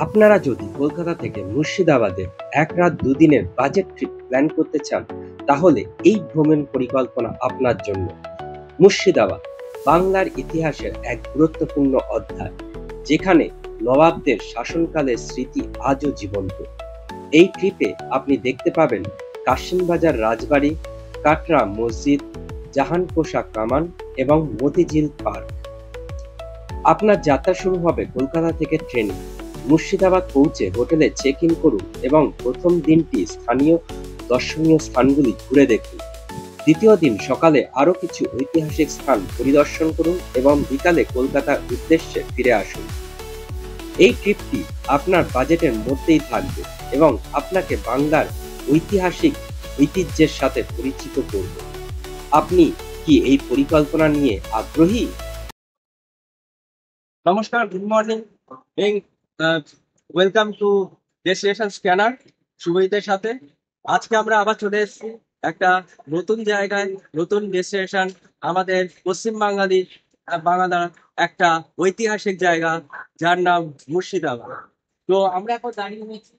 আপনারা যদি কলকাতা থেকে মুর্শিদাবাদে ১ রাত ২ দিনের বাজেট ট্রিপ প্ল্যান করতে চান, তাহলে এই ভ্রমণ পরিকল্পনা আপনার জন্য। মুর্শিদাবাদ বাংলার ইতিহাসের এক গুরুত্বপূর্ণ অধ্যায়, যেখানে নবাবদের শাসনকালের স্মৃতি আজও জীবন্ত। এই ট্রিপে আপনি দেখতে পাবেন কাশিমবাজার রাজবাড়ি, কাটরা মসজিদ, জাহানপোশা কামান এবং মতিঝিল পার্ক। আপনার যাত্রা শুরু হবে কলকাতা থেকে ট্রেনে। মুর্শিদাবাদ পৌঁছে হোটেলে চেক ইন করুন এবং প্রথম দিনটি স্থানীয় দর্শনীয় স্থানগুলি ঘুরে দেখুন। দ্বিতীয় দিন সকালে আরও কিছু ঐতিহাসিক স্থান পরিদর্শন করুন এবং বিকালে কলকাতার উদ্দেশ্যে ফিরে আসুন। এই ট্রিপটি আপনার বাজেটের মধ্যেই থাকবে এবং আপনাকে বাংলার ঐতিহাসিক ঐতিহ্যের সাথে পরিচিত করবে। আপনি কি এই পরিকল্পনা নিয়ে আগ্রহী? নমস্কার, good morning, welcome to destination scanner শুভজিতের সাথে। আজকে আমরা আবার চলে এসেছি একটা নতুন জায়গায়, নতুন ডেস্টিনেশন, আমাদের পশ্চিম বাংলার একটা ঐতিহাসিক জায়গা যার নাম মুর্শিদাবাদ। তো আমরা এখন দাঁড়িয়ে রয়েছি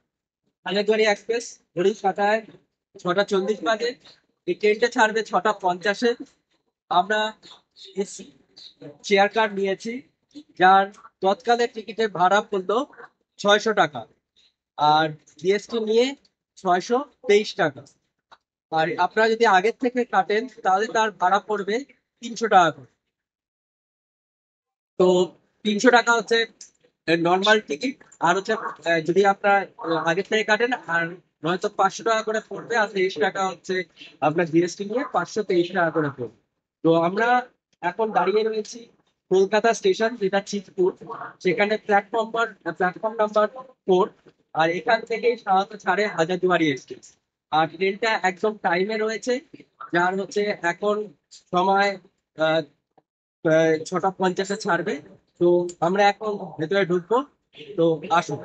হাজারদুয়ারি এক্সপ্রেস, ঘড়ির কাঁটায় ৬:৪০ বাজে। এই ট্রেনটা ছাড়বে ৬:৫০-এ। আমরা চেয়ার কার নিয়েছি, যার তৎকালের টিকিটের ভাড়া পড়লো ৬০০ টাকা, আর জিএসটি নিয়ে ৬২৩ টাকা। আর আপনারা যদি আগের থেকে কাটেন তাহলে তার ভাড়া পড়বে ৩০০ টাকা করে। তো ৩০০ টাকা হচ্ছে নর্মাল টিকিট, আর হচ্ছে যদি আপনারা আগের থেকে কাটেন আর নয়তো ৫০০ টাকা করে পড়বে, আর ৩০ টাকা হচ্ছে আপনার জিএসটি নিয়ে ৫২৩ টাকা করে পড়বে। তো আমরা এখন দাঁড়িয়ে রয়েছি কলকাতা স্টেশন, যেটা চিতপুর, সেখানে প্ল্যাটফর্ম নাম্বার 4। আর এখান থেকেই সাধারণত ছাড়ে হাজারদুয়ারি এক্সপ্রেস। আর ট্রেনটা একদম টাইমে রয়েছে, যার হচ্ছে এখন সময় ৬:৫০-এ ছাড়বে। তো আমরা এখন ভেতরে ঢুকবো, তো আসুন।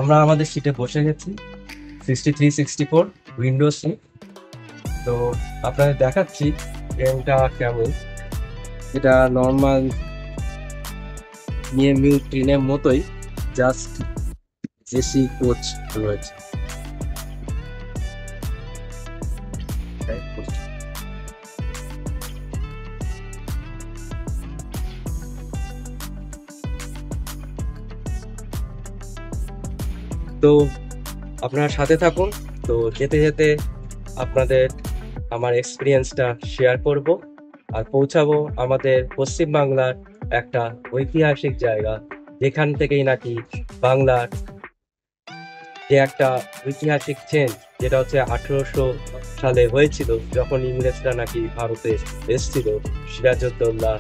আমরা আমাদের সিটে বসে গেছি, 63-64 উইন্ডো সিট। তো আপনাদের দেখাচ্ছি ট্রেনটা কেমন। এটা নর্মাল নিএমইউ ট্রেনের মতোই, জাস্ট এসি কোচ রয়েছে। তো আপনারা সাথে থাকুন। তো যেতে যেতে আপনাদের আমার এক্সপিরিয়েন্সটা শেয়ার করব আর পৌঁছাবো আমাদের পশ্চিম বাংলার একটা ঐতিহাসিক জায়গা, যেখান থেকেই নাকি বাংলার যে একটা ঐতিহাসিক চেঞ্জ, যেটা হচ্ছে 1800 সালে হয়েছিল, যখন ইংরেজরা নাকি ভারতে এসেছিল, সিরাজউদ্দৌলা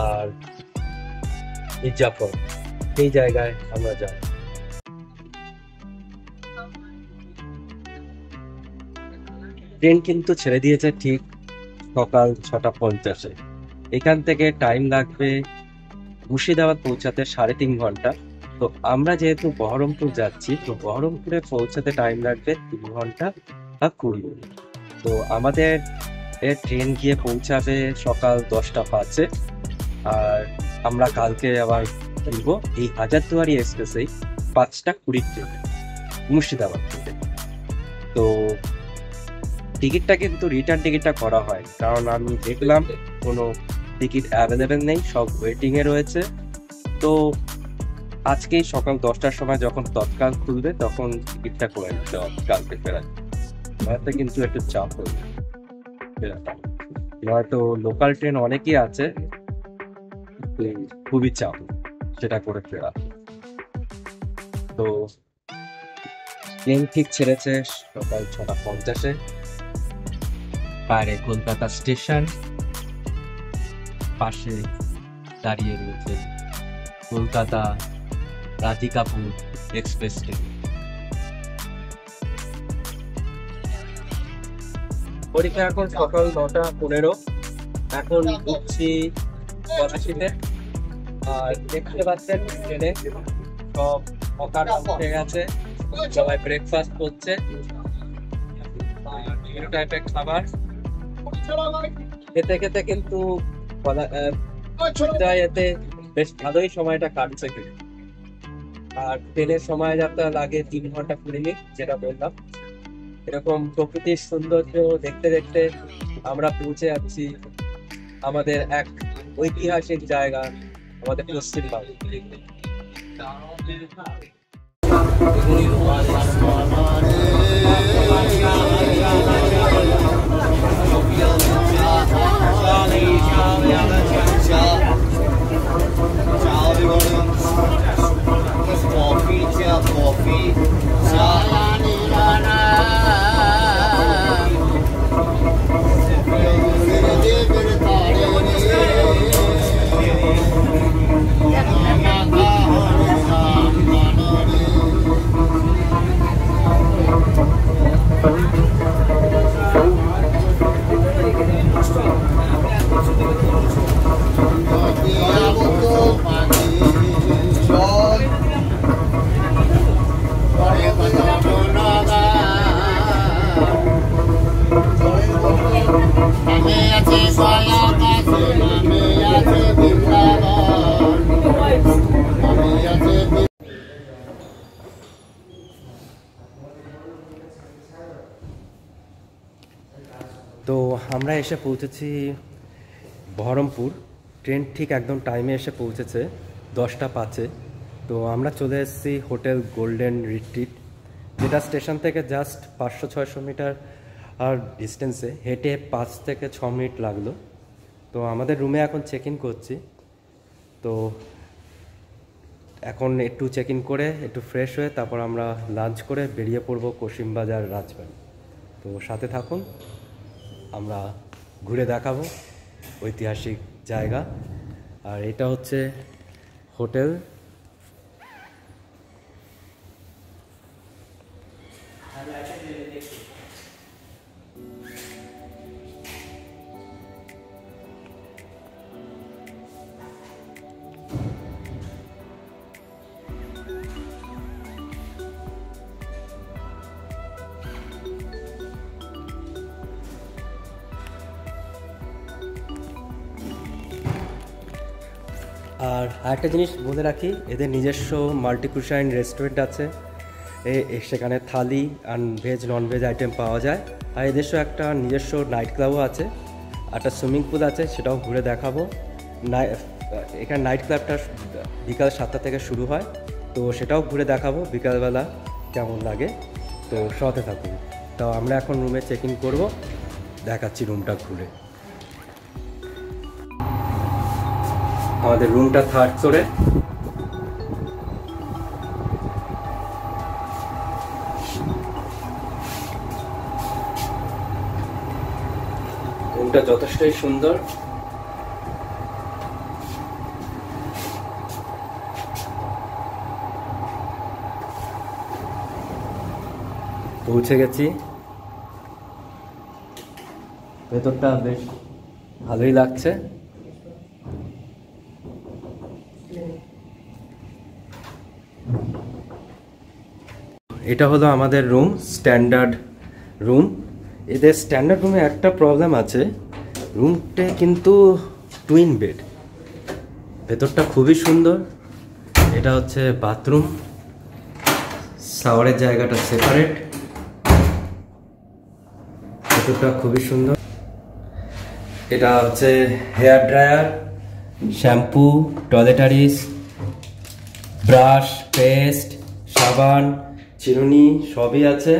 আর মির্জাফর, সেই জায়গায় আমরা যাই। ট্রেন কিন্তু ছেড়ে দিয়েছে ঠিক সকাল 6:50-এ। এখান থেকে টাইম লাগবে মুর্শিদাবাদ পৌঁছাতে 3.5 ঘন্টা। তো আমরা যেহেতু বহরমপুর যাচ্ছি, তো বহরমপুরে পৌঁছাতে টাইম লাগবে 3 ঘন্টা বা 20 মিনিট। তো আমাদের ট্রেন গিয়ে পৌঁছাবে সকাল 10:05-এ। আর আমরা কালকে আবার ফিরবো এই হাজারদুয়ারি এক্সপ্রেসেই 5:20 ট্রেনে মুর্শিদাবাদ থেকে। তো টিকিটটা কিন্তু রিটার্ন টিকিটটা করা হয়, কারণ আমি দেখলাম কোনো টিকিট অ্যাভেলেবেল নেই, সব ওয়েটিংয়ে রয়েছে। তো আজকেই সকাল 10টার সময় যখন তৎকাল খুলবে তখন টিকিটটা করে নিতে হবে কালকে ফেরার। নয়তো কিন্তু একটু চাপ হবে ফেরাটা, নয়তো লোকাল ট্রেন অনেকই আছে, খুবই চাপ সেটা করে ফেরা। তো ট্রেন ঠিক ছেড়েছে সকাল 6:50-এ। বাইরে কলকাতা স্টেশন, পাশে দাঁড়িয়ে রয়েছে কলকাতা রাধিকাপুর এক্সপ্রেস ট্রেন। পরীক্ষা এখন সকাল 9:15। এখন উঠছি 85-তে। আর দেখতে পাচ্ছেন ট্রেনে সব হকাররা উঠে গেছে, সবাই ব্রেকফাস্ট করছে। বিভিন্ন টাইপের খাবার খেতে খেতে কিন্তু এতে বেশ ভালোই সময়টা কাটছে কিন্তু। আর ট্রেনের সময় যাত্রা লাগে 3 ঘন্টা 20 মিনিট, যেটা বললাম। এরকম প্রকৃতির সৌন্দর্য দেখতে দেখতে আমরা পৌঁছে যাচ্ছি আমাদের এক ঐতিহাসিক জায়গা, আমাদের পশ্চিমবঙ্গ। তো আমরা এসে পৌঁছেছি বহরমপুর। ট্রেন ঠিক একদম টাইমে এসে পৌঁছেছে 10টা 5-এ। তো আমরা চলে এসেছি হোটেল গোল্ডেন রিট্রিট, যেটা স্টেশন থেকে জাস্ট 500-600 মিটার আর ডিস্টেন্সে। হেঁটে 5 থেকে 6 মিনিট লাগলো। তো আমাদের রুমে এখন চেক ইন করছি। তো এখন একটু চেক ইন করে একটু ফ্রেশ হয়ে তারপর আমরা লাঞ্চ করে বেরিয়ে পড়বো কসিমবাজার রাজবাড়ি। তো সাথে থাকুন, আমরা ঘুরে দেখাবো ঐতিহাসিক জায়গা। আর এটা হচ্ছে হোটেল। আর আরেকটা জিনিস বলে রাখি, এদের নিজস্ব মাল্টি কুশাইন রেস্টুরেন্ট আছে। সেখানে থালি আর ভেজ নন ভেজ আইটেম পাওয়া যায়। আর এদেরও একটা নিজস্ব নাইট ক্লাবও আছে, একটা সুইমিং পুল আছে, সেটাও ঘুরে দেখাবো। এখানে নাইট ক্লাবটা বিকাল 7টা থেকে শুরু হয়, তো সেটাও ঘুরে দেখাবো বিকালবেলা কেমন লাগে। তো সাথে থাকুন। তো আমরা এখন রুমে চেক ইন করবো, দেখাচ্ছি রুমটা ঘুরে। আমাদের রুমটা 3rd ফ্লোরে। রুমটা যথেষ্টই সুন্দর। পৌঁছে গেছি। ভেতরটা বেশ ভালোই লাগছে। এটা হলো আমাদের রুম, স্ট্যান্ডার্ড রুম। এদের স্ট্যান্ডার্ড রুমে একটা প্রবলেম আছে, রুমটা কিন্তু টুইন বেড। ভেতরটা খুবই সুন্দর। এটা হচ্ছে বাথরুম, শাওয়ারের জায়গাটা সেপারেট। ভেতরটা খুবই সুন্দর। এটা হচ্ছে hair dryer, shampoo, toiletries, brush, paste, সাবান, চিরুনি সবই আছে।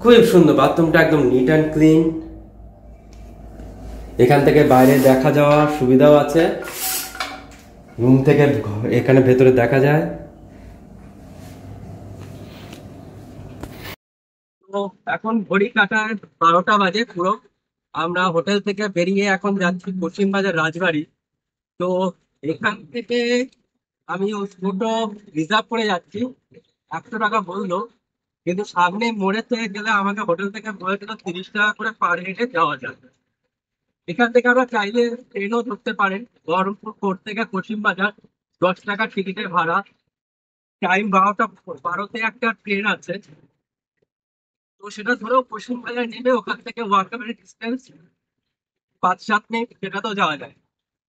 খুবই সুন্দর। বাথরুমটা একদম নিট অ্যান্ড ক্লিন। এখান থেকে বাইরে দেখা যাওয়ার সুবিধাও আছে। রুম থেকে এখানে ভেতরে দেখা যায়। তো এখন ঘড়ি কাটায় 12টা বাজে পুরো। আমরা হোটেল থেকে বেরিয়ে এখন যাচ্ছি কসিমবাজার রাজবাড়ি। তো এখান থেকে আমি টোটো রিজার্ভ করে যাচ্ছি। 100 টাকা বললো, কিন্তু সামনে মোড়ের থেকে গেলে আমাকে হোটেল থেকে বলেছিল 30 টাকা করে পার হেডে যাওয়া যাবে। এখান থেকে আমরা চাইলে ট্রেনও ধরতে পারেন, বহরমপুর কোর্ট থেকে কসিমবাজার 10 টাকা টিকিটের ভাড়া। টাইম 12তে একটা ট্রেন আছে, তো সেটা ধরো পশ্চিমবাজার নেমে ওখান থেকে ওয়ার্কাবল ডিস্টেন্স 5-7 মিনিট, সেটা তো যাওয়া যায়।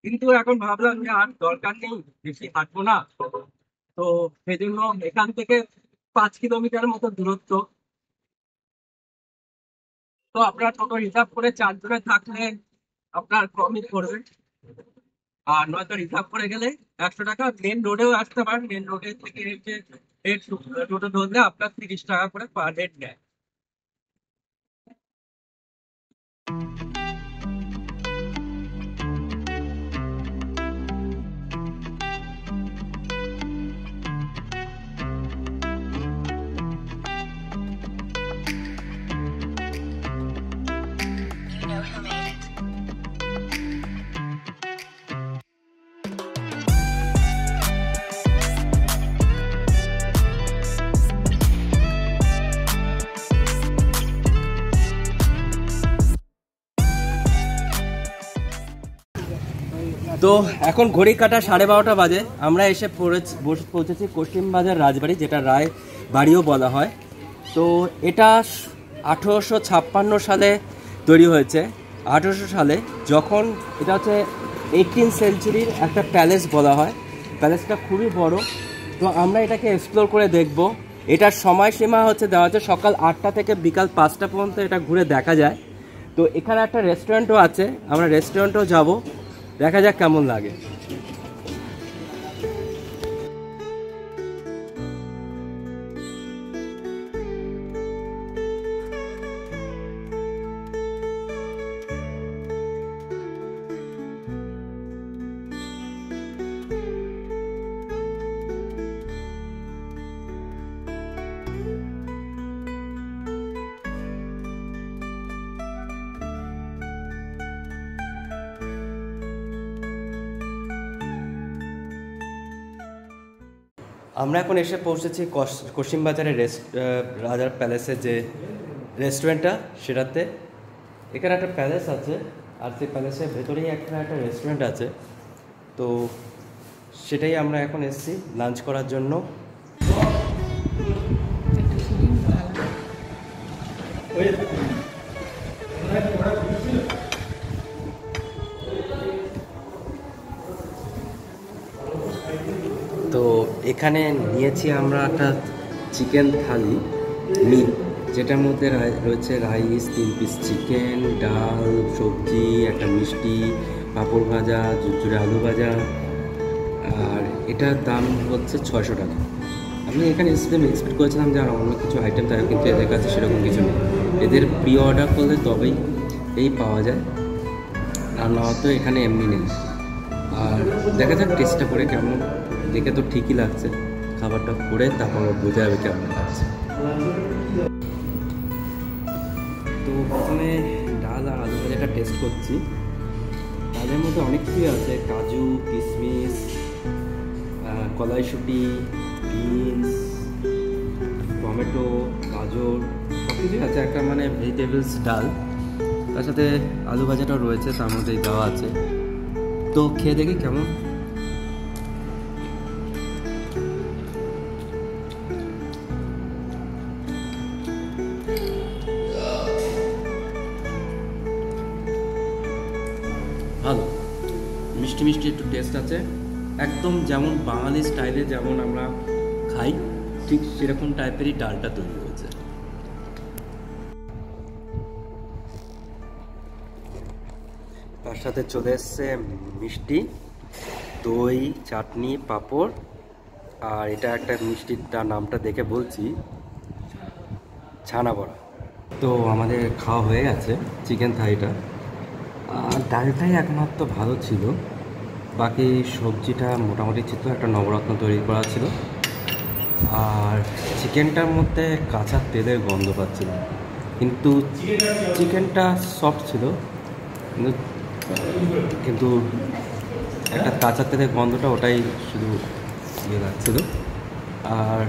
কিন্তু এখন ভাবলাম যে আর দরকার নেই, বেশি হাঁটবো না। তো সেই জন্য এখান থেকে 5 কিলোমিটার মতো দূরত্ব। তো আপনার টোটো রিজার্ভ করে 4 জনে থাকলে আপনার কমই পড়বে। আর নয়তো রিজার্ভ করে গেলে 100 টাকা। মেন রোডেও আসতে পারেন, মেন রোডে থেকে এসে টোটো ধরলে আপনার 30 টাকা করে পার হেড নেয়। You know who made it. তো এখন ঘড়ি কাটা 12:30 বাজে। আমরা এসে পৌঁছেছি কশিমবাজার রাজবাড়ি, যেটা রায় বাড়িও বলা হয়। তো এটা 1856 সালে তৈরি হয়েছে। 1800 সালে যখন এটা হচ্ছে 18th সেঞ্চুরির একটা প্যালেস বলা হয়। প্যালেসটা খুবই বড়। তো আমরা এটাকে এক্সপ্লোর করে দেখব। এটার সময়সীমা হচ্ছে দেওয়া হচ্ছে সকাল 8টা থেকে বিকাল 5টা পর্যন্ত এটা ঘুরে দেখা যায়। তো এখানে একটা রেস্টুরেন্টও আছে, আমরা রেস্টুরেন্টও যাব, দেখা যাক কেমন লাগে। আমরা এখন এসে পৌঁছেছি কশিমবাজারের রাজার প্যালেসের যে রেস্টুরেন্টটা, সেটাতে। এখানে একটা প্যালেস আছে, আর সেই প্যালেসের ভেতরেই একটা রেস্টুরেন্ট আছে। তো সেটাই আমরা এখন এসেছি লাঞ্চ করার জন্য। তো এখানে নিয়েছি আমরা একটা চিকেন থালি মিল, যেটার মধ্যে রয়েছে রাইস, 3 পিস চিকেন, ডাল, সবজি, একটা মিষ্টি, পাঁপড় ভাজা, ঝুরঝুরে আলু ভাজা। আর এটার দাম হচ্ছে 600 টাকা। আমি এখানে এক্সপেক্ট করেছিলাম যে আর অন্য কিছু আইটেম থাকে, কিন্তু এদের কাছে সেরকম কিছু নেই। এদের প্রি অর্ডার করলে তবেই এই পাওয়া যায়, আর নয়তো এখানে এমনি নেই। আর দেখা যাক টেস্টটা করে কেমন। দেখে তো ঠিকই লাগছে, খাবারটা করে তারপর বোঝা যাবে কেমন লাগছে। তো প্রথমে ডাল আর আলু ভাজাটা টেস্ট করছি। ডালের মধ্যে অনেক কিছুই আছে, কাজু, কিশমিশ, কলাইশুঁটি, বিনস, টমেটো, গাজর, সব কিছুই আছে। একটা মানে ভেজিটেবলস ডাল, তার সাথে আলু ভাজাটাও রয়েছে, তার মধ্যেই দেওয়া আছে। তো খেয়ে দেখি কেমন। ভালো, মিষ্টি মিষ্টি একটু টেস্ট আছে, একদম যেমন বাঙালি স্টাইলে যেমন আমরা খাই ঠিক সেরকম টাইপেরই ডালটা তৈরি হয়েছে। তার সাথে চলে এসছে মিষ্টি, দই, চাটনি, পাঁপড়। আর এটা একটা মিষ্টির নামটা দেখে বলছি, ছানা বড়া। তো আমাদের খাওয়া হয়ে গেছে চিকেন থালিটা। আর ডালটাই একমাত্র ভালো ছিল, বাকি সবজিটা মোটামুটি ছিল, একটা নবরত্ন তৈরি করা ছিল। আর চিকেনটার মধ্যে কাঁচা তেলের গন্ধ পাচ্ছিল, কিন্তু চিকেনটা সফট ছিল, কিন্তু একটা কাঁচা তেলের গন্ধটা ওটাই শুধু ইয়ে লাগছিল। আর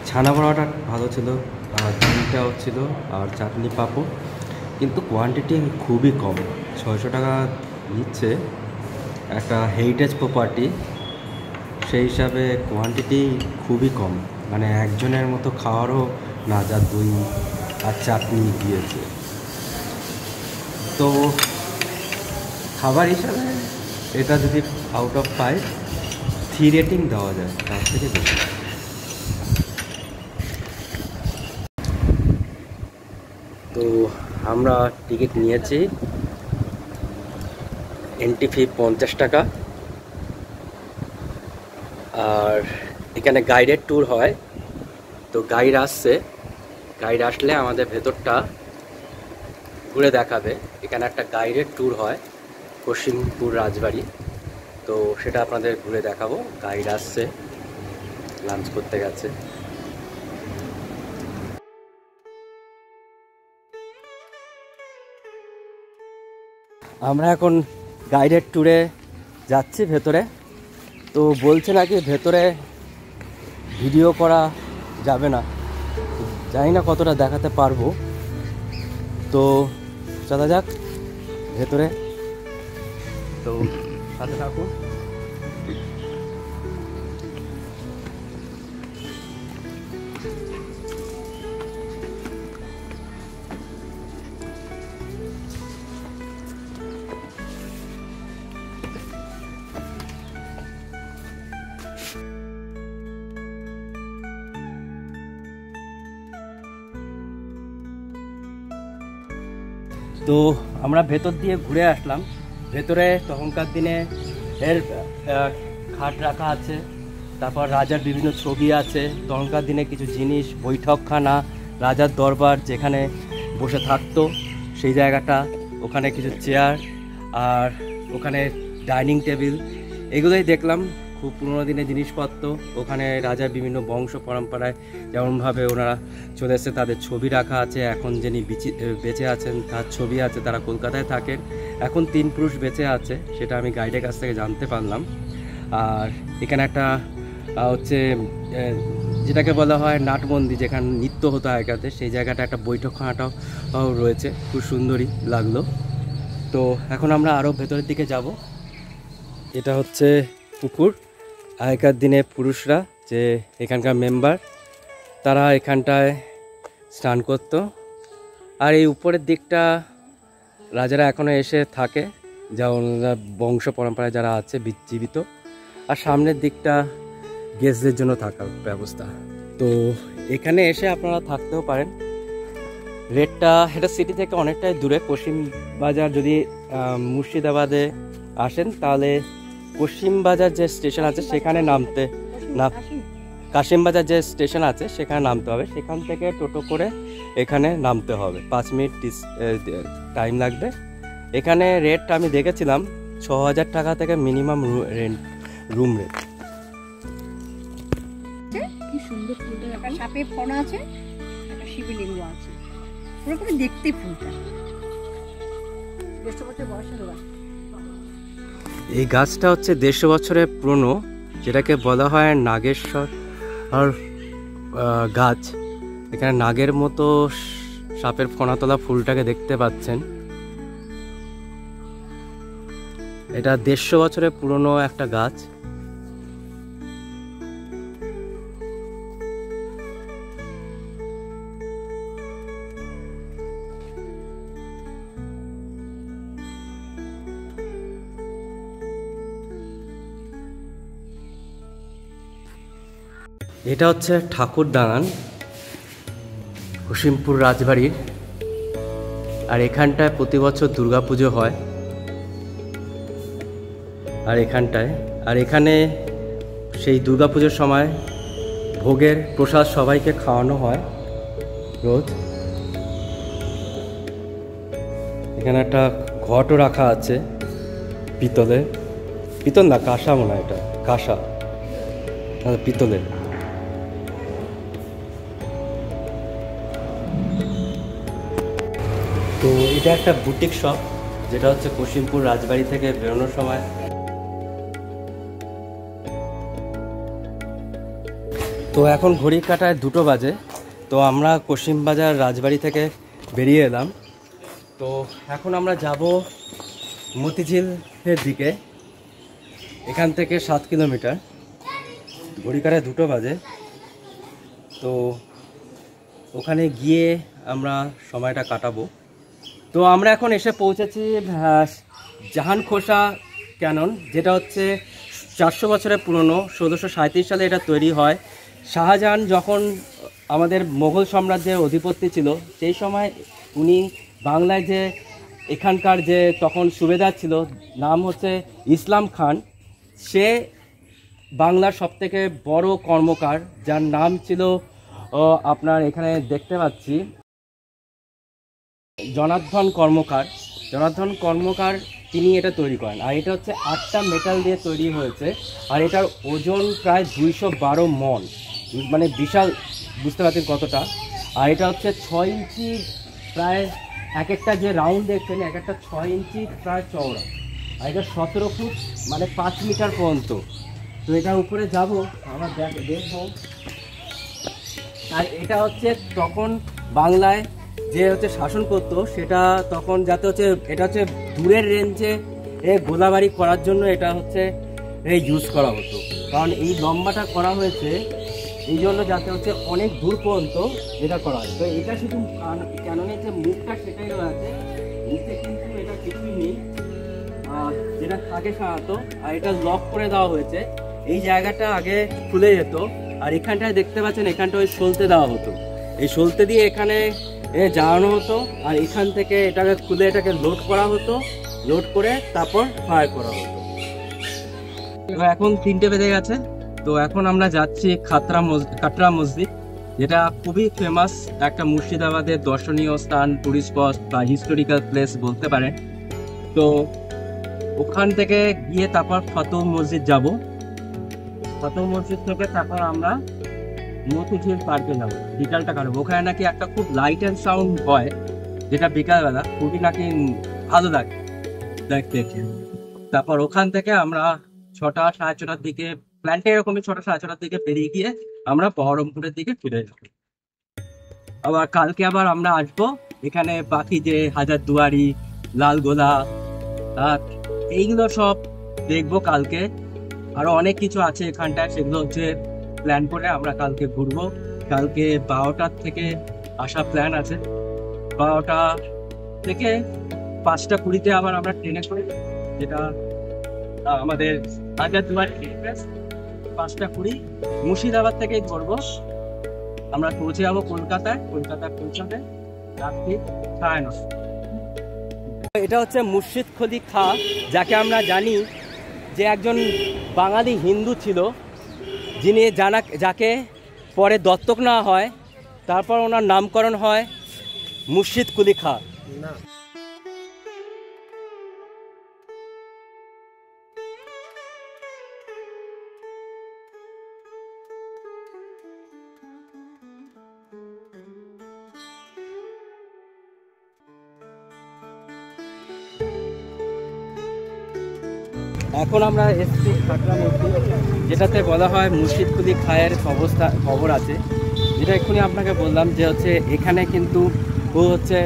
ছানা বড়াটা ভালো ছিল, আর ডিমটাও ছিল, আর চাটনি, পাঁপড়। কিন্তু কোয়ান্টিটি খুবই কম, 600 টাকা নিচ্ছে। একটা হেরিটেজ প্রপার্টি, সেই হিসাবে কোয়ান্টিটি খুবই কম, মানে একজনের মতো খাওয়ারও না, যা দই আর চাটনি দিয়েছে। তো খাবার হিসাবে এটা যদি আউট অফ 5 3 রেটিং দেওয়া যায়, তার থেকে বেশি। তো আমরা টিকিট নিয়েছি, এন্ট্রি ফি 50 টাকা। আর এখানে গাইডেড ট্যুর হয়, তো গাইড আসলে আমাদের ভেতরটা ঘুরে দেখাবে। এখানে একটা গাইডেড ট্যুর হয় কসিমপুর রাজবাড়ি, তো সেটা আপনাদের ঘুরে দেখাবো। গাইড আসছে, লাঞ্চ করতে গেছে। আমরা এখন গাইডেড ট্যুরে যাচ্ছি ভেতরে। তো বলছে নাকি ভেতরে ভিডিও করা যাবে না, জানি না কতটা দেখাতে পারবো। তো চলা যাক ভেতরে, তো সাথে থাকুন। তো আমরা ভেতর দিয়ে ঘুরে আসলাম। ভেতরে তখনকার দিনে এর খাট রাখা আছে, তারপর রাজার বিভিন্ন ছবি আছে, তখনকার দিনে কিছু জিনিস, বৈঠকখানা, রাজার দরবার যেখানে বসে থাকতো সেই জায়গাটা, ওখানে কিছু চেয়ার আর ওখানে ডাইনিং টেবিল, এগুলোই দেখলাম। খুব পুরোনো দিনের জিনিসপত্র। ওখানে রাজার বিভিন্ন বংশ পরম্পরায় যেমনভাবে ওনারা চলে এসেছে তাদের ছবি রাখা আছে। এখন যিনি বেঁচে আছেন তার ছবি আছে, তারা কলকাতায় থাকেন। এখন 3 পুরুষ বেঁচে আছে, সেটা আমি গাইডের কাছ থেকে জানতে পারলাম। আর এখানে একটা হচ্ছে যেটাকে বলা হয় নাটবন্দি, যেখানে নৃত্য হতো আগেকাতে, সেই জায়গাটা একটা বৈঠকখানাটাও রয়েছে, খুব সুন্দরই লাগলো। তো এখন আমরা আরও ভেতরের দিকে যাব। এটা হচ্ছে পুকুর। আগেকার দিনে পুরুষরা যে এখানকার মেম্বার, তারা এখানটায় স্নান করত। আর এই উপরের দিকটা রাজারা এখনও এসে থাকে, যেমন বংশ পরম্পরায় যারা আছে জীবিত। আর সামনের দিকটা গেস্টদের জন্য থাকার ব্যবস্থা। তো এখানে এসে আপনারা থাকতেও পারেন। রেটটা এটা সিটি থেকে অনেকটাই দূরে। কসিম বাজার যদি মুর্শিদাবাদে আসেন তাহলে কসিম বাজার যে স্টেশন আছে সেখানে নামতে না, কাশিম বাজার যে স্টেশন আছে সেখানে নামতে হবে। সেখান থেকে টোটো করে এখানে নামতে হবে, 5 মিনিট টাইম লাগবে। এখানে রেট আমি দেখেছিলাম 6000 টাকা থেকে মিনিমাম রেন্ট, রুম রেট। কি সুন্দর ফুলটা, একটা সাপে ফোনা আছে, একটা শিবলিঙ্গ আছে, পুরোপুরি দেখতে ফুলটা 150 বছর বয়সের গাছ। এই গাছটা হচ্ছে 150 বছরের পুরনো, যেটাকে বলা হয় নাগেশ্বর গাছ। এখানে নাগের মতো সাপের ফোনা তোলা ফুলটাকে দেখতে পাচ্ছেন। এটা 150 বছরের পুরনো একটা গাছ। এটা হচ্ছে ঠাকুর দালান কসিমপুর রাজবাড়ির। আর এখানটায় প্রতি বছর দুর্গাপুজো হয়। আর এখানে সেই দুর্গাপুজোর সময় ভোগের প্রসাদ সবাইকে খাওয়ানো হয় রোজ। এখানে একটা ঘটও রাখা আছে পিতলের, পিতল না কাঁসা মনে হয়, এটা কাঁসা, পিতলের। তো এটা একটা বুটিক শপ, যেটা হচ্ছে কসিমপুর রাজবাড়ি থেকে বেরোনোর সময়। তো এখন ঘড়ির কাঁটায় 2টো বাজে। তো আমরা কসিমবাজার রাজবাড়ি থেকে বেরিয়ে এলাম। তো এখন আমরা যাব মতিঝিলের দিকে। এখান থেকে 7 কিলোমিটার। ঘড়িকারে 2টো বাজে। তো ওখানে গিয়ে আমরা সময়টা কাটাবো। তো আমরা এখন এসে পৌঁছেছি জাহান খোসা ক্যানন, যেটা হচ্ছে 400 বছরের পুরনো। 1637 সালে এটা তৈরি হয়। শাহজাহান যখন আমাদের মোগল সাম্রাজ্যের অধিপতি ছিল, সেই সময় উনি বাংলায় যে এখানকার যে তখন সুবেদার ছিল, নাম হচ্ছে ইসলাম খান, সে বাংলার সবথেকে বড় কর্মকার, যার নাম ছিল আপনার এখানে দেখতে পাচ্ছি জনার্দন কর্মকার। জনার্দন কর্মকার তিনি এটা তৈরি করেন। আর এটা হচ্ছে 8টা মেটাল দিয়ে তৈরি হয়েছে। আর এটার ওজন প্রায় 212 মণ, মানে বিশাল, বুঝতে পারছেন কতটা। আর এটা হচ্ছে 6 ইঞ্চি প্রায়, এক একটা যে রাউন্ড দেখছেন এক একটা 6 ইঞ্চি প্রায় চওড়া। আর এটা 17 ফুট মানে 5 মিটার পর্যন্ত। তো এটার উপরে যাব আমরা, দেখবো। আর এটা হচ্ছে তখন বাংলায় যে হচ্ছে শাসন করতো, সেটা তখন যাতে হচ্ছে এটা হচ্ছে দূরের রেঞ্জে গোলাবারি করার জন্য এটা হচ্ছে ইউজ করা হতো। কারণ এই লম্বাটা করা হয়েছে এই জন্য যাতে হচ্ছে অনেক দূর পর্যন্ত এটা করা হয়। তো এটা শুধু ক্যাননের যে মুখটা সেটাই রয়েছে, নিচে কিন্তু এটা কিছুই নেই যেটা থাকে সাধারণত। আর এটা লক করে দেওয়া হয়েছে। এই জায়গাটা আগে খুলে যেত। আর এখানটায় দেখতে পাচ্ছেন এখানটা ওই সলতে দেওয়া হতো, এই সলতে দিয়ে এখানে জ্বালানো হতো। আর এখান থেকে এটাকে খুলে এটাকে লোড করা হতো, লোড করে তারপর ফায়ার করা হতো। এবার এখন 3টে বেজে গেছে। তো এখন আমরা যাচ্ছি কাটরা মসজিদ, যেটা খুবই ফেমাস একটা মুর্শিদাবাদের দর্শনীয় স্থান, টুরিস্ট স্পট বা হিস্টোরিক্যাল প্লেস বলতে পারেন। তো ওখান থেকে গিয়ে তারপর ফতেহ মসজিদ যাব। ফতেহ মসজিদ থেকে তারপর আমরা মতিঝিল পার্কে যাবো, বিকালটা কাটবো। ওখানে নাকি একটা খুব লাইট অ্যান্ড সাউন্ড হয়, যেটা বিকালবেলা খুবই নাকি ভালো লাগে দেখতে। তারপর ওখান থেকে আমরা 6টা সাড়ে 6টার দিকে, প্ল্যানটা এরকমই, 6টা সাড়ে 6টার দিকে বেরিয়ে গিয়ে আমরা বহরমপুরের দিকে ফিরে যাবো। আবার কালকে আবার আমরা আসবো এখানে, বাকি যে হাজারদুয়ারি, লালগোলা, এইগুলো সব দেখবো কালকে। আরো অনেক কিছু আছে এখানটায়, সেগুলো হচ্ছে প্ল্যান করে আমরা কালকে ঘুরবো। কালকে 12টার থেকে আসা প্ল্যান আছে। 12টা থেকে 5টা 20-তে আবার আমরা ট্রেনে করে, যেটা আমাদের হাজারদুয়ারি এক্সপ্রেস, 5টা 20 মুর্শিদাবাদ থেকে ধরবো। আমরা পৌঁছে যাবো কলকাতায়। কলকাতায় পৌঁছাবে রাত্রি 9:30। এটা হচ্ছে মুর্শিদ কুলি খাঁ, যাকে আমরা জানি যে একজন বাঙালি হিন্দু ছিল, যিনি যাকে পরে দত্তক নেওয়া হয়, তারপর ওনার নামকরণ হয় মুর্শিদ কুলি খাঁ। এখন আমরা এসছি কাটরা মসজিদ, যেটাতে বলা হয় মুর্শিদ কুলি খাঁয়ের খবর আছে, যেটা এক্ষুনি আপনাকে বললাম যে হচ্ছে এখানে কিন্তু ও হচ্ছে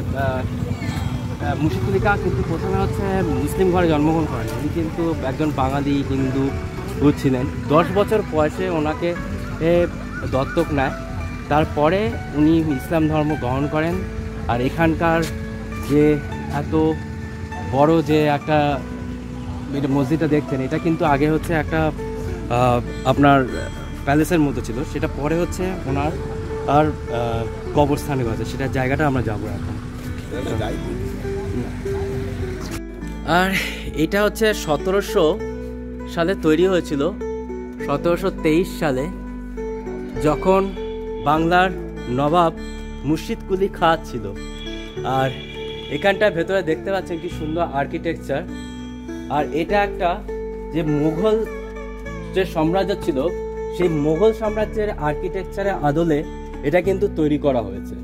মুর্শিদ কুলি খাঁ কিন্তু প্রথমে হচ্ছে মুসলিম ঘরে জন্মগ্রহণ করেন। উনি কিন্তু একজন বাঙালি হিন্দু ছিলেন। 10 বছর বয়সে ওনাকে দত্তক নেয়। তারপরে উনি ইসলাম ধর্ম গ্রহণ করেন। আর এখানকার যে এত বড় যে একটা মসজিদটা দেখছেন, এটা কিন্তু আগে হচ্ছে একটা আপনার প্যালেসের মতো ছিল, সেটা পরে হচ্ছে ওনার আর কবরস্থানে গেছে, সেটার জায়গাটা আমরা যাবো এখন। আর এটা হচ্ছে 1700 সালে তৈরি হয়েছিল, 1723 সালে, যখন বাংলার নবাব মুর্শিদ কুলি খাঁ ছিল। আর এখানটার ভেতরে দেখতে পাচ্ছেন কি সুন্দর আর্কিটেকচার। আর এটা একটা যে মুঘল যে সাম্রাজ্য ছিল, সেই মুঘল সাম্রাজ্যের আর্কিটেকচারের আদলে এটা কিন্তু তৈরি করা হয়েছে।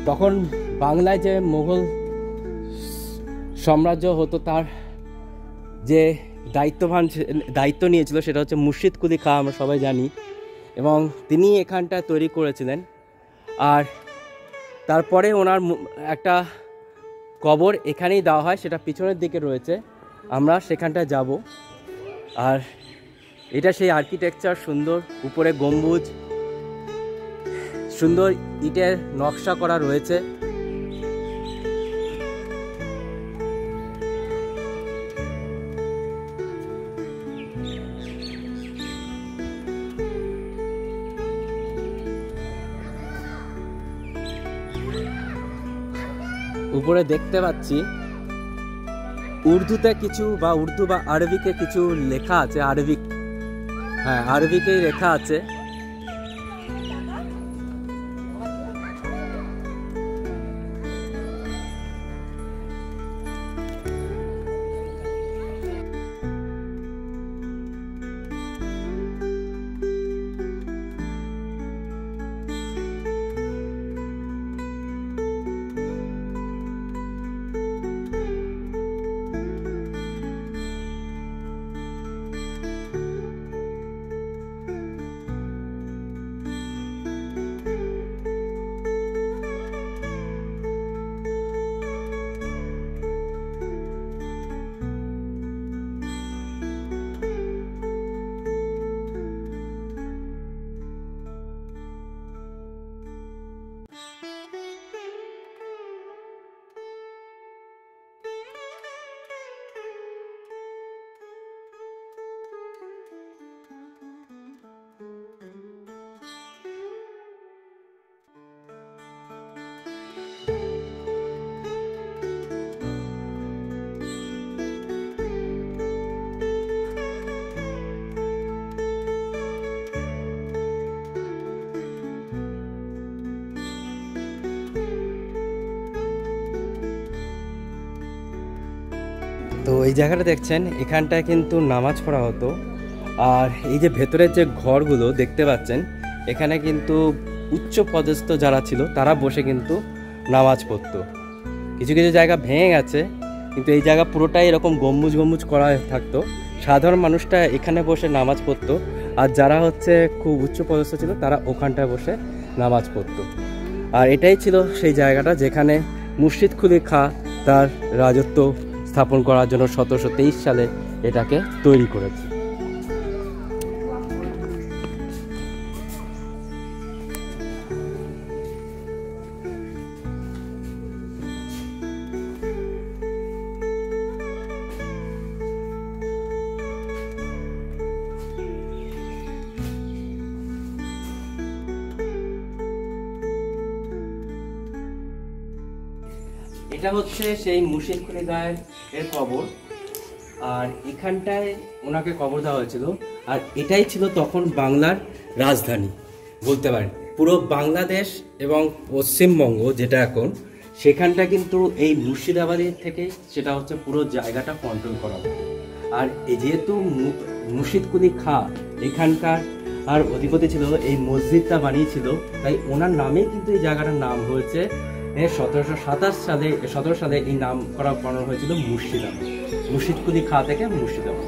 তখন বাংলায় যে মুঘল সাম্রাজ্য হতো, তার যে দায়িত্ব নিয়েছিল সেটা হচ্ছে মুর্শিদ কুলি খাঁ, আমরা সবাই জানি। এবং তিনি এখানটা তৈরি করেছিলেন। আর তারপরে ওনার একটা কবর এখানেই দেওয়া হয়, সেটা পিছনের দিকে রয়েছে, আমরা সেখানটায় যাব। আর এটা সেই আর্কিটেকচার, সুন্দর উপরে গম্বুজ, সুন্দর ইটের নকশা করা রয়েছে। উপরে দেখতে পাচ্ছি উর্দুতে কিছু বা উর্দু বা আরবিকে কিছু লেখা আছে, আরবিক, হ্যাঁ আরবিকেই লেখা আছে। তো এই জায়গাটা দেখছেন, এখানটায় কিন্তু নামাজ পড়া হতো। আর এই যে ভেতরের যে ঘরগুলো দেখতে পাচ্ছেন, এখানে কিন্তু উচ্চ পদস্থ যারা ছিল তারা বসে কিন্তু নামাজ পড়তো। কিছু কিছু জায়গা ভেঙে গেছে, কিন্তু এই জায়গা পুরোটাই এরকম গম্বুজ গম্বুজ করা থাকতো। সাধারণ মানুষটা এখানে বসে নামাজ পড়তো, আর যারা হচ্ছে খুব উচ্চ পদস্থ ছিল তারা ওখানটায় বসে নামাজ পড়তো। আর এটাই ছিল সেই জায়গাটা যেখানে মুর্শিদ কুলি খাঁ তার রাজত্ব স্থাপন করার জন্য 1723 সালে এটাকে তৈরি করেছে। এটা হচ্ছে সেই মুর্শিদ কুলি খাঁ এর কবর, আর এখানটায় ওনাকে কবর দেওয়া হয়েছিল। আর এটাই ছিল তখন বাংলার রাজধানী বলতে পারেন। পুরো বাংলাদেশ এবং পশ্চিমবঙ্গ যেটা এখন, সেখানটা কিন্তু এই মুর্শিদাবাদের থেকে সেটা হচ্ছে পুরো জায়গাটা কন্ট্রোল করা হতো। আর যেহেতু মুর্শিদ কুলি খাঁ এখানকার আর অধিপতি ছিল, এই মসজিদটা বানিয়েছিল, তাই ওনার নামেই কিন্তু এই জায়গাটার নাম হয়েছে। 1717 সালে এই নাম করানো হয়েছিল মুর্শিদাবাদ, মুর্শিদ কুলি খাঁ থেকে মুর্শিদাবাদ।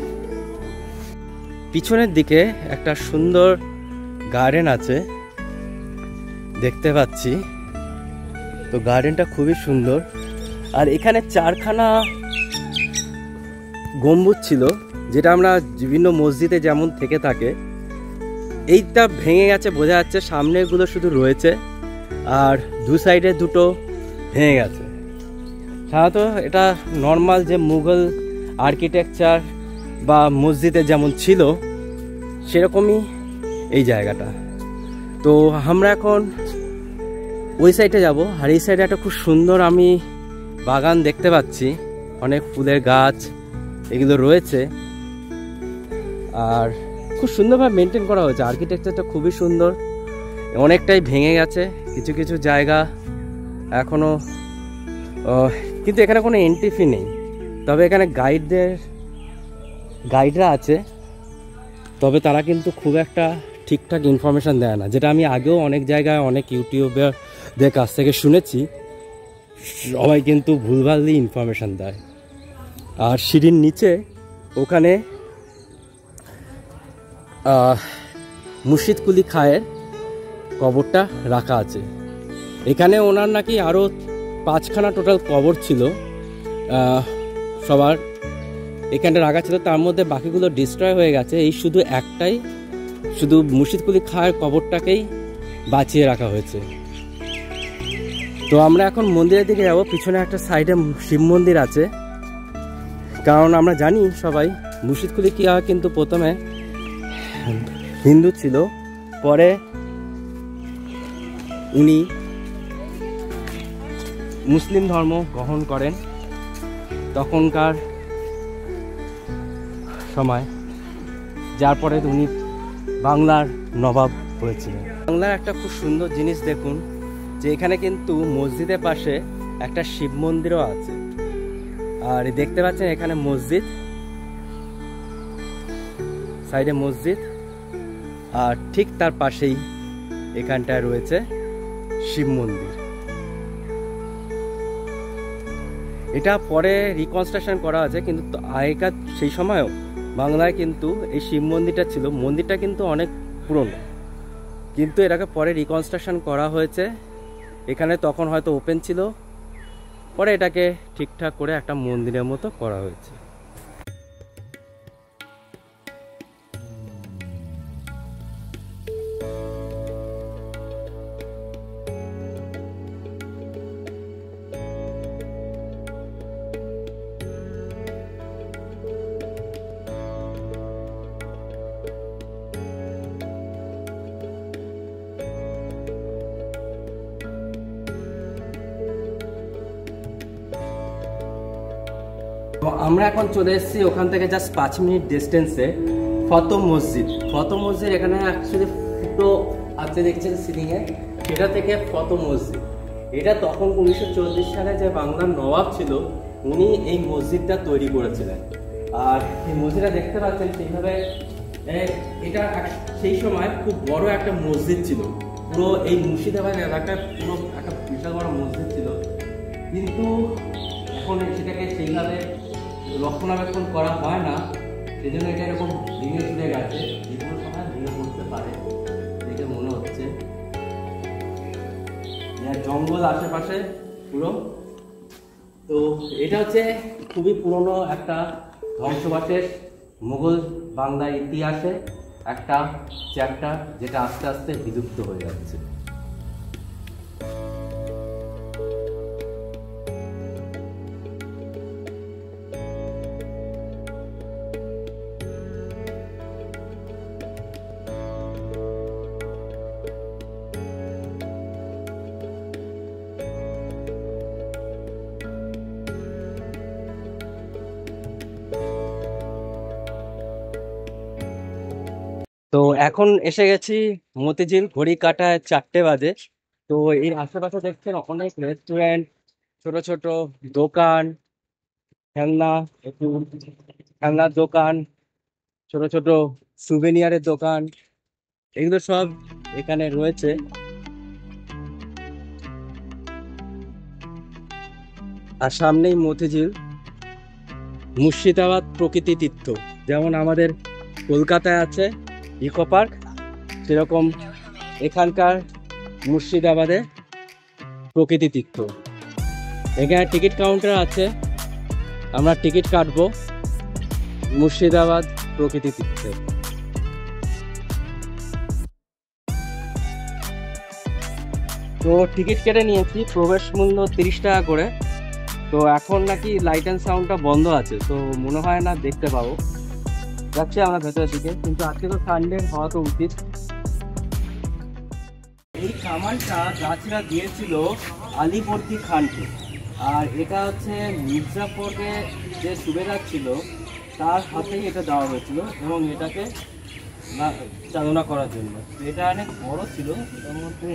পিছনের দিকে একটা সুন্দর গার্ডেন আছে দেখতে পাচ্ছি, তো গার্ডেনটা খুবই সুন্দর। আর এখানে 4খানা গম্বুজ ছিল, যেটা আমরা বিভিন্ন মসজিদে যেমন থেকে থাকে। এইটা ভেঙে গেছে বোঝা যাচ্ছে, সামনেগুলো শুধু রয়েছে, আর দু সাইডে দুটো ভেঙে গেছে। সাধারণত এটা নর্মাল যে মুঘল আর্কিটেকচার বা মসজিদে যেমন ছিল সেরকমই এই জায়গাটা। তো আমরা এখন ওই সাইডে যাব। আর এই সাইডে একটা খুব সুন্দর আমি বাগান দেখতে পাচ্ছি, অনেক ফুলের গাছ এগুলো রয়েছে, আর খুব সুন্দরভাবে মেনটেন করা হয়েছে। আর্কিটেকচারটা খুবই সুন্দর। অনেকটাই ভেঙে গেছে কিছু কিছু জায়গা এখনো, কিন্তু এখানে কোনো এন্ট্রি ফি নেই। তবে এখানে গাইডরা আছে, তবে তারা কিন্তু খুব একটা ঠিকঠাক ইনফরমেশান দেয় না, যেটা আমি আগেও অনেক জায়গায় অনেক ইউটিউবারদের কাছ থেকে শুনেছি। সবাই কিন্তু ভুলভালই ইনফরমেশান দেয়। আর সিঁড়ির নিচে ওখানে মুর্শিদ কুলি খাঁয়ের কবরটা রাখা আছে। এখানে ওনার নাকি আরও 5খানা টোটাল কবর ছিল। সবার এখানটা রাখা ছিল, তার মধ্যে বাকিগুলো ডিস্ট্রয় হয়ে গেছে। এই শুধু একটাই, শুধু মুর্শিদ কুলি খাঁর কবরটাকেই বাঁচিয়ে রাখা হয়েছে। তো আমরা এখন মন্দিরের দিকে যাবো। পিছনে একটা সাইডে শিব মন্দির আছে, কারণ আমরা জানি সবাই মুর্শিদ কুলি খাঁ কিন্তু প্রথমে হিন্দু ছিল, পরে উনি মুসলিম ধর্ম গ্রহণ করেন। তখনকার সময়, যার পরে উনি বাংলার নবাব হয়েছিলেন। বাংলার একটা খুব সুন্দর জিনিস দেখুন, যে এখানে কিন্তু মসজিদের পাশে একটা শিব মন্দিরও আছে। আর দেখতে পাচ্ছেন এখানে মসজিদ, সাইডে মসজিদ, আর ঠিক তার পাশেই এখানটায় রয়েছে শিব মন্দির। এটা পরে রিকনস্ট্রাকশন করা আছে, কিন্তু আগেকার সেই সময়ও বাংলায় কিন্তু এই শিব মন্দিরটা ছিল। মন্দিরটা কিন্তু অনেক পুরনো, কিন্তু এটাকে পরে রিকনস্ট্রাকশন করা হয়েছে। এখানে তখন হয়তো ওপেন ছিল, পরে এটাকে ঠিকঠাক করে একটা মন্দিরের মতো করা হয়েছে। তো আমরা এখন চলে এসেছি ওখান থেকে জাস্ট 5 মিনিট ডিস্টেন্সে ফতহ মসজিদ। ফতহ মসজিদ এখানে অ্যাকচুয়ালি ফুটো আছে দেখছেন সিলিংয়ে, সেটা থেকে ফতহ মসজিদ। এটা তখন 1940 সালে যে বাংলার নবাব ছিল, উনি এই মসজিদটা তৈরি করেছিলেন। আর এই মসজিদটা দেখতে পাচ্ছেন সেইভাবে, এটা সেই সময় খুব বড় একটা মসজিদ ছিল। পুরো এই মুর্শিদাবাদ এলাকায় পুরো একটা বিশাল বড় মসজিদ ছিল, কিন্তু এখন সেটাকে সেইভাবে রক্ষণাবেক্ষণ করা হয় না, সেই জন্য এটা এরকম ভেঙে চলে গেছে। যে কোনো সময় ভেঙে পড়তে পারে দেখে মনে হচ্ছে। জঙ্গল আশেপাশে পুরো। তো এটা হচ্ছে খুবই পুরনো একটা ধ্বংসবাসের মুঘল বাংলার ইতিহাসে একটা চ্যাপ্টার, যেটা আস্তে আস্তে বিলুপ্ত হয়ে যাচ্ছে। তো এখন এসে গেছি মতিঝিল, ঘড়ি কাটায় 4টে বাজে। তো এর আশেপাশে দেখছেন অনেক রেস্টুরেন্ট, ছোট ছোট দোকান, খেলনার দোকান, ছোট ছোট সুভেনিয়ারের দোকান, এগুলো সব এখানে রয়েছে। আর সামনেই মতিঝিল, মুর্শিদাবাদ প্রকৃতি তীর্থ। যেমন আমাদের কলকাতায় আছে ইকো পার্ক, সেরকম এখানকার মুর্শিদাবাদে প্রকৃতি তীর্থ। এখানে টিকিট কাউন্টার আছে, আমরা টিকিট কাটবো মুর্শিদাবাদ প্রকৃতি তীর্থে। তো টিকিট কেটে নিয়েছি, প্রবেশ মূল্য 30 টাকা করে। তো এখন নাকি লাইট অ্যান্ড সাউন্ডটা বন্ধ আছে, তো মনে হয় না দেখতে পাবো। যাচ্ছি আমরা ভেতরের দিকে, কিন্তু আজকে তো সানডে, হওয়া তো উচিত। এই কামানটা গাছরা দিয়েছিল আলীবর্দী খানকে, আর এটা হচ্ছে মির্জাপুরে যে সুবেদার ছিল তার হাতেই এটা দেওয়া হয়েছিল, এবং এটাকে চালনা করার জন্য। এটা অনেক বড় ছিল, এটার মধ্যে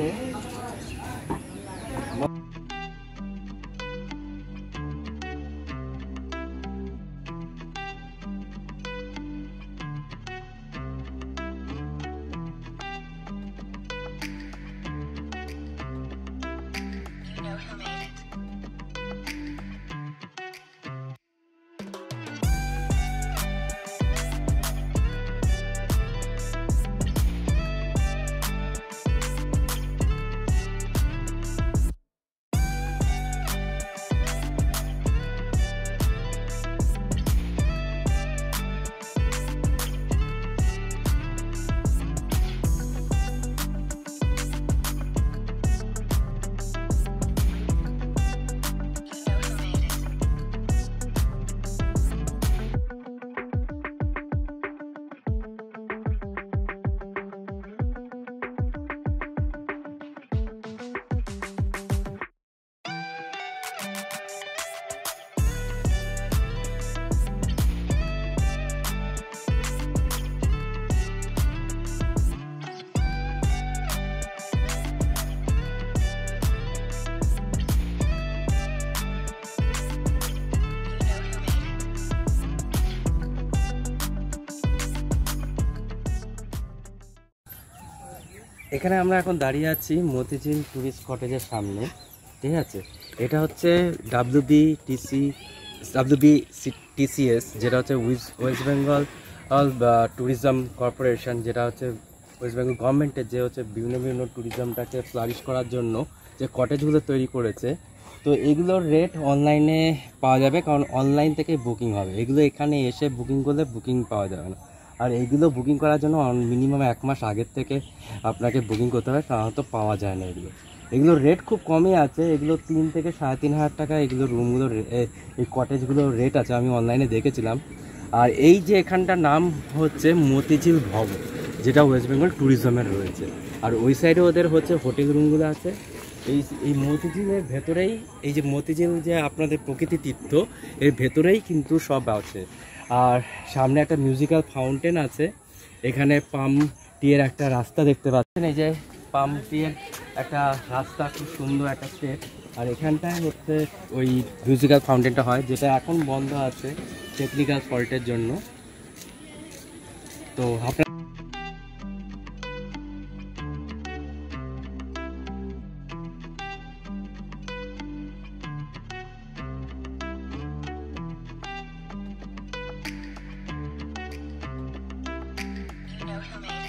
এখানে আমরা এখন দাঁড়িয়ে আছি মতিঝিল ট্যুরিস্ট কটেজের সামনে, ঠিক আছে। এটা হচ্ছে WBTCS, যেটা হচ্ছে ওয়েস্ট বেঙ্গল ট্যুরিজম কর্পোরেশন, যেটা হচ্ছে ওয়েস্ট বেঙ্গল গভর্নমেন্টের, যে হচ্ছে বিভিন্ন ট্যুরিজমটাকে ফ্লারিশ করার জন্য যে কটেজগুলো তৈরি করেছে। তো এগুলোর রেট অনলাইনে পাওয়া যাবে, কারণ অনলাইন থেকে বুকিং হবে। এগুলো এখানে এসে বুকিং করলে বুকিং পাওয়া যাবে না। আর এইগুলো বুকিং করার জন্য মিনিমাম 1 মাস আগের থেকে আপনাকে বুকিং করতে হবে, কারণ তো পাওয়া যায় না এগুলোর রেট খুব কমই আছে। এগুলো 3 থেকে 3,500 টাকা এগুলো রুমগুলোর, এই কটেজগুলোর রেট আছে, আমি অনলাইনে দেখেছিলাম। আর এই যে এখানটার নাম হচ্ছে মতিঝিল ভবন, যেটা ওয়েস্ট বেঙ্গল ট্যুরিজমের রয়েছে। আর ওই সাইডে ওদের হচ্ছে হোটেল রুমগুলো আছে। এই মতিঝিলের ভেতরেই, এই যে মতিঝিল যে আপনাদের প্রকৃতি তীর্থ, এর ভেতরেই কিন্তু সব আছে। আর সামনে একটা মিউজিক্যাল ফাউন্টেন আছে। এখানে পাম টিয়ের একটা রাস্তা দেখতে পাচ্ছেন, এই যে পাম টিয়ের একটা রাস্তা, খুব সুন্দর একটা স্টেপ। আর এখানটায় হচ্ছে ওই মিউজিক্যাল ফাউন্টেনটা হয়, যেটা এখন বন্ধ আছে টেকনিক্যাল ফল্টের জন্য। তো আপনার You know who made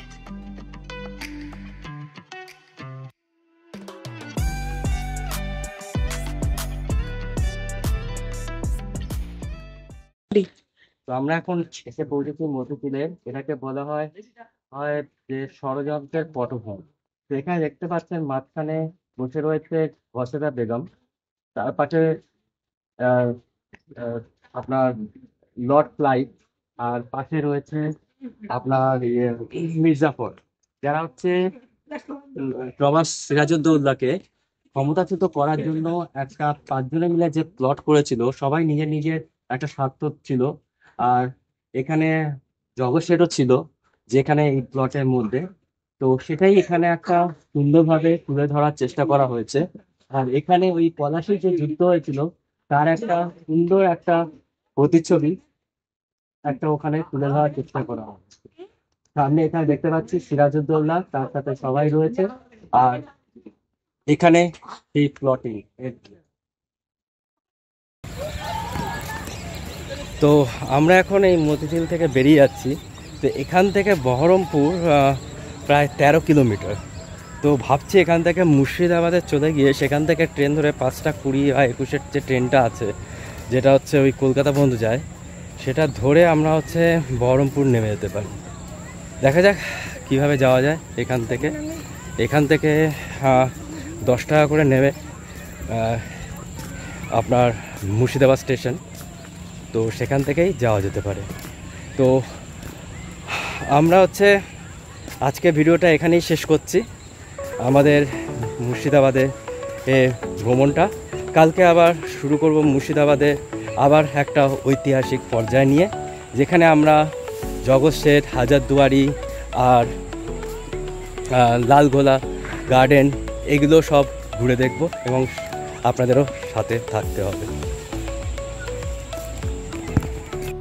it. তো আমরা এখন এসে পৌঁছেছি মতিঝিলের, এটাকে বলা হয় যে ষড়যন্ত্রের পটভূমি। তো এখানে দেখতে পাচ্ছেন মাঝখানে বসে রয়েছে ঘসেদা বেগম, তার পাশে আহ, আহ, আপনার লর্ড ক্লাইভ, আর পাশে রয়েছে আপনার মির্জাফর, যারা হচ্ছে নবাব সিরাজউদ্দৌলাকে ক্ষমতাচ্যুত করার জন্য একটা 5 জনে মিলে যে প্লট করেছিল। সবাই নিজের নিজের একটা স্বার্থ ছিল। আর এখানে জগৎ সেটও ছিল যেখানে এই প্লটের মধ্যে। তো সেটাই এখানে একটা সুন্দরভাবে তুলে ধরার চেষ্টা করা হয়েছে। আর এখানে ওই পলাশির যে যুদ্ধ হয়েছিল তার একটা সুন্দর একটা প্রতিচ্ছবি একটা ওখানে তুলে ধরার চেষ্টা করা হয়েছে। সামনে এখানে দেখতে পাচ্ছি সিরাজউদ্দৌলা, তার সাথে সবাই রয়েছে। আর এখানে এই প্লটিং, তো আমরা এখন এই মতিঝিল থেকে বেরিয়ে যাচ্ছি। তো এখান থেকে বহরমপুর প্রায় 13 কিলোমিটার। তো ভাবছি এখান থেকে মুর্শিদাবাদে চলে গিয়ে সেখান থেকে ট্রেন ধরে 5টা 20 বা 21-এর যে ট্রেনটা আছে, যেটা হচ্ছে ওই কলকাতা পর্যন্ত যায়, সেটা ধরে আমরা হচ্ছে বহরমপুর নেমে যেতে পারি। দেখা যাক কিভাবে যাওয়া যায়। এখান থেকে 10 টাকা করে নেবে আপনার মুর্শিদাবাদ স্টেশন। তো সেখান থেকেই যাওয়া যেতে পারে। তো আমরা হচ্ছে আজকে ভিডিওটা এখানেই শেষ করছি, আমাদের মুর্শিদাবাদে ভ্রমণটা। কালকে আবার শুরু করব মুর্শিদাবাদে আবার একটা ঐতিহাসিক পর্যায় নিয়ে, যেখানে আমরা জগৎ শেঠ, হাজারদুয়ারি আর লালগোলা গার্ডেন এগুলো সব ঘুরে দেখব, এবং আপনাদেরও সাথে থাকতে হবে।